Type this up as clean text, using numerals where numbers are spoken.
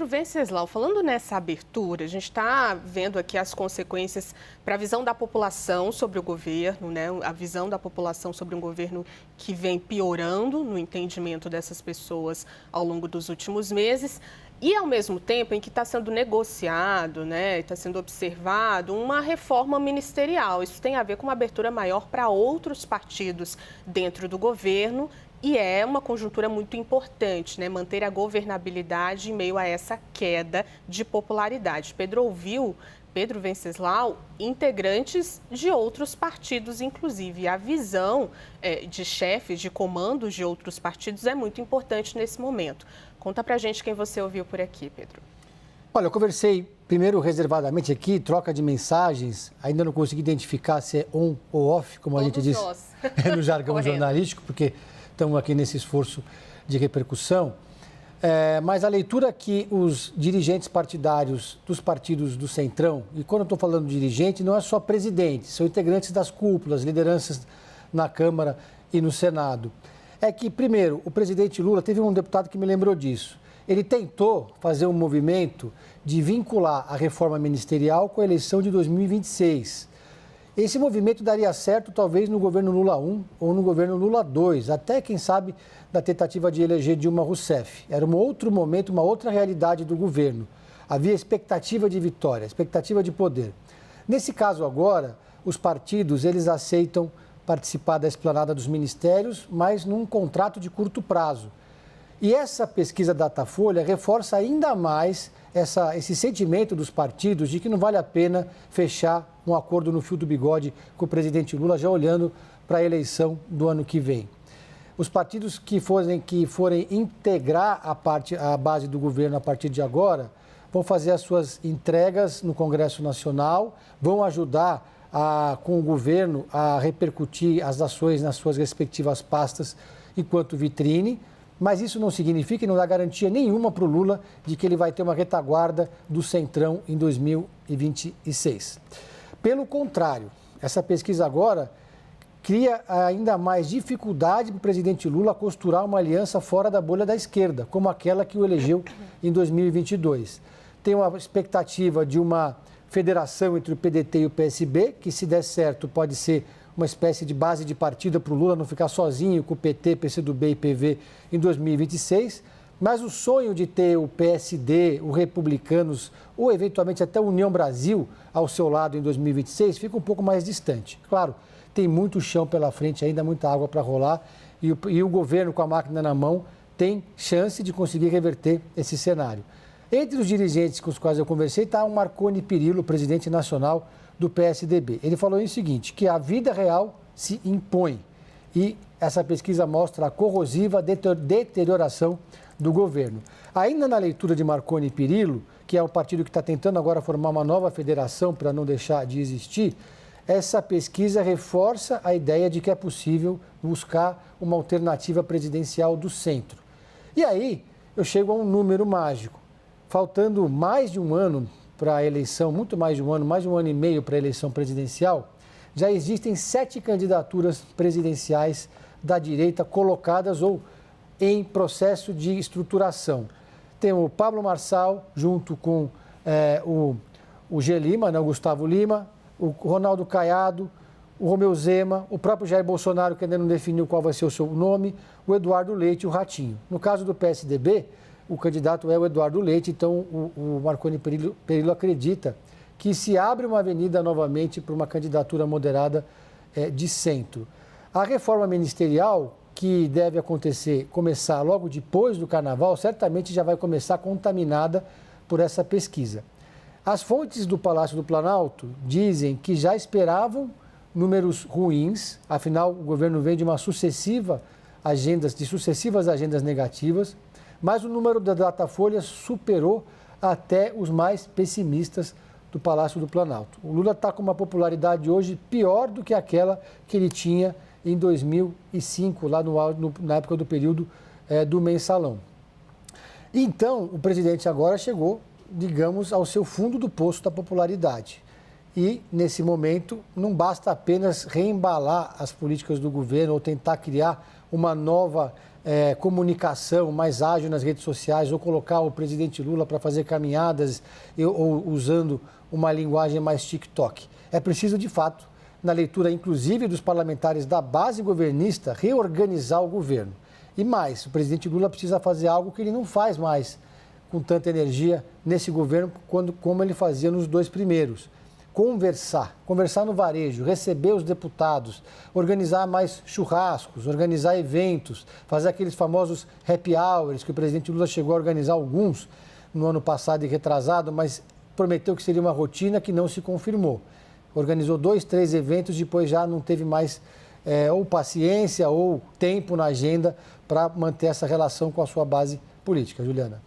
Pedro Venceslau, falando nessa abertura, a gente está vendo aqui as consequências para a visão da população sobre o governo, né? A visão da população sobre um governo que vem piorando no entendimento dessas pessoas ao longo dos últimos meses. E, ao mesmo tempo, em que está sendo negociado, né, está sendo observado uma reforma ministerial. Isso tem a ver com uma abertura maior para outros partidos dentro do governo e é uma conjuntura muito importante, né, manter a governabilidade em meio a essa queda de popularidade. Pedro Venceslau, integrantes de outros partidos, inclusive. A visão de chefes, de comandos de outros partidos é muito importante nesse momento. Conta pra gente quem você ouviu por aqui, Pedro. Olha, eu conversei primeiro reservadamente aqui, troca de mensagens, ainda não consegui identificar se é on ou off, como a gente diz no jargão jornalístico, porque estamos aqui nesse esforço de repercussão. Mas a leitura que os dirigentes partidários dos partidos do Centrão, e quando eu estou falando de dirigente, não é só presidente, são integrantes das cúpulas, lideranças na Câmara e no Senado. É que, primeiro, o presidente Lula, teve um deputado que me lembrou disso, ele tentou fazer um movimento de vincular a reforma ministerial com a eleição de 2026. Esse movimento daria certo, talvez, no governo Lula I ou no governo Lula II, até, quem sabe, da tentativa de eleger Dilma Rousseff. Era um outro momento, uma outra realidade do governo. Havia expectativa de vitória, expectativa de poder. Nesse caso agora, os partidos, eles aceitam participar da esplanada dos ministérios, mas num contrato de curto prazo. E essa pesquisa Datafolha reforça ainda mais esse sentimento dos partidos de que não vale a pena fechar um acordo no fio do bigode com o presidente Lula, já olhando para a eleição do ano que vem. Os partidos que forem integrar a base do governo a partir de agora vão fazer as suas entregas no Congresso Nacional, vão ajudar com o governo a repercutir as ações nas suas respectivas pastas enquanto vitrine, mas isso não significa e não dá garantia nenhuma para o Lula de que ele vai ter uma retaguarda do Centrão em 2026. Pelo contrário, essa pesquisa agora cria ainda mais dificuldade para o presidente Lula costurar uma aliança fora da bolha da esquerda, como aquela que o elegeu em 2022. Tem uma expectativa de uma federação entre o PDT e o PSB, que, se der certo, pode ser uma espécie de base de partida para o Lula não ficar sozinho com o PT, PCdoB e PV em 2026. Mas o sonho de ter o PSD, o Republicanos ou, eventualmente, até a União Brasil ao seu lado em 2026 fica um pouco mais distante. Claro, tem muito chão pela frente ainda, muita água para rolar e o governo, com a máquina na mão, tem chance de conseguir reverter esse cenário. Entre os dirigentes com os quais eu conversei está o Marconi Perillo, presidente nacional do PSDB. Ele falou o seguinte, que a vida real se impõe e essa pesquisa mostra a corrosiva deterioração do governo. Ainda na leitura de Marconi Perillo, que é um partido que está tentando agora formar uma nova federação para não deixar de existir, essa pesquisa reforça a ideia de que é possível buscar uma alternativa presidencial do centro. E aí eu chego a um número mágico. Faltando mais de um ano para a eleição, muito mais de um ano e meio para a eleição presidencial, já existem 7 candidaturas presidenciais da direita colocadas ou em processo de estruturação. Tem o Pablo Marçal, junto com o G. Lima, né, o Gustavo Lima, o Ronaldo Caiado, o Romeu Zema, o próprio Jair Bolsonaro, que ainda não definiu qual vai ser o seu nome, o Eduardo Leite e o Ratinho. No caso do PSDB, o candidato é o Eduardo Leite, então o Marconi Perillo acredita que se abre uma avenida novamente para uma candidatura moderada de centro. A reforma ministerial, que deve começar logo depois do Carnaval, certamente já vai começar contaminada por essa pesquisa. As fontes do Palácio do Planalto dizem que já esperavam números ruins, afinal o governo vem de sucessivas agendas negativas, mas o número da Datafolha superou até os mais pessimistas do Palácio do Planalto. O Lula está com uma popularidade hoje pior do que aquela que ele tinha em 2005, lá na época do período do mensalão. Então, o presidente agora chegou, digamos, ao seu fundo do poço da popularidade. E, nesse momento, não basta apenas reembalar as políticas do governo ou tentar criar uma nova comunicação mais ágil nas redes sociais, ou colocar o presidente Lula para fazer caminhadas, ou usando uma linguagem mais TikTok. É preciso, de fato, na leitura inclusive dos parlamentares da base governista, reorganizar o governo. E mais, o presidente Lula precisa fazer algo que ele não faz mais com tanta energia nesse governo como ele fazia nos 2 primeiros. Conversar no varejo, receber os deputados, organizar mais churrascos, organizar eventos, fazer aqueles famosos happy hours que o presidente Lula chegou a organizar alguns no ano passado e retrasado, mas prometeu que seria uma rotina que não se confirmou. Organizou 2, 3 eventos, depois já não teve mais ou paciência ou tempo na agenda para manter essa relação com a sua base política. Juliana.